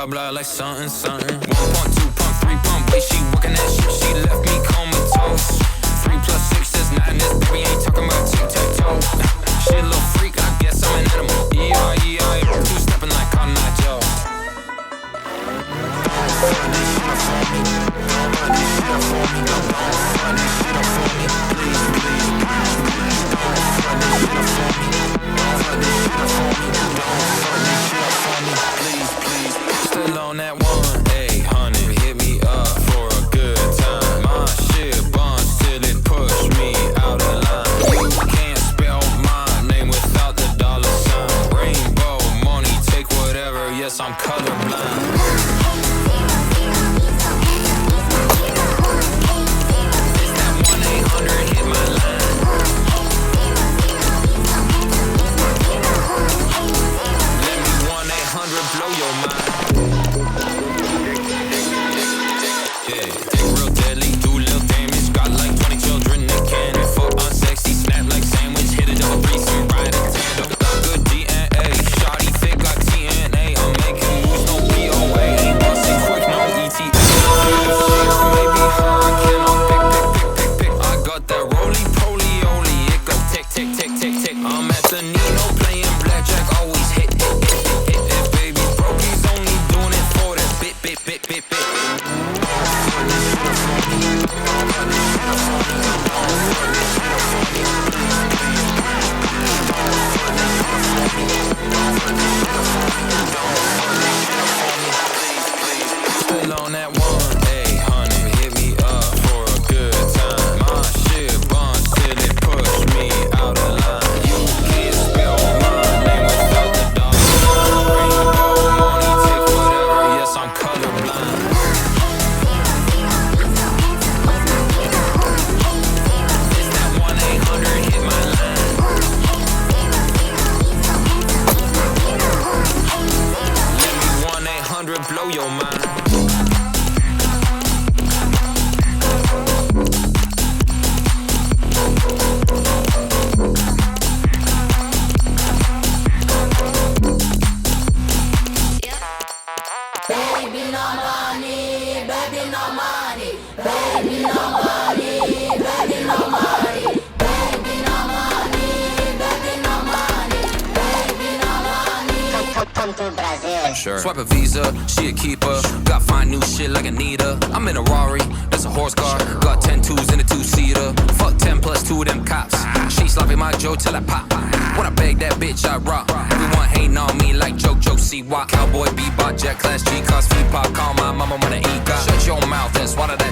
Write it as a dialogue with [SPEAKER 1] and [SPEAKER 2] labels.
[SPEAKER 1] blah blah like something something. 1 pump, 2 pump, 3 pump, wait, she working that shit, she left me comatose. 3 plus 6 is 9, this baby ain't talking about tic-tac-toe. She a little freak, I guess I'm an animal. Yeah, two stepping like I'm not Joe. Still on that 1-800, hit me up for a good time. My shit bonds till it push me out of line. You can't spell my name without the dollar sign. Rainbow money, take whatever, yes, I'm colorblind. Blow your mind. Yeah, take real deadly, do little damage. Got like 20 children that cannon. Fuck unsexy, snap like sandwich. Hit it over, breeze and ride a tandem. Got good DNA, shawty thick like TNA. I'm making moves, no POA. Ain't busting quick, no ETA. Shit may be hard, can I pick. I got that roly-poly-oly. It go tick, tick, tick, tick, tick. I'm at the Nino playing blackjack, always hit. Still on that 1-800, hit me up for a good time. My shit bonds till it push me out of line. You can't spell my name without the dollar. Rainbow money, take whatever, yes, I'm colorblind. It's that 1-800, hit my line. Let me 1-800 blow your mind.
[SPEAKER 2] Baby, no money, baby, no money, baby, no money, baby, no money, baby, no money, baby, no money, baby, no money. Come to Brazil.
[SPEAKER 1] Sure. Swipe a Visa, she a keeper. Got fine new shit like Anita. I'm in a Rari, that's a horse car. Got 10 twos in a 2-seater. Fuck 10 plus 2 of them cops. She sloppy my Joe till I pop. When I beg that bitch, I rock. Everyone hating on me like Joe C. Cowboy bebop, jet class G, cause feet pop. Call my mama when I eat. Shut your mouth and swallow that.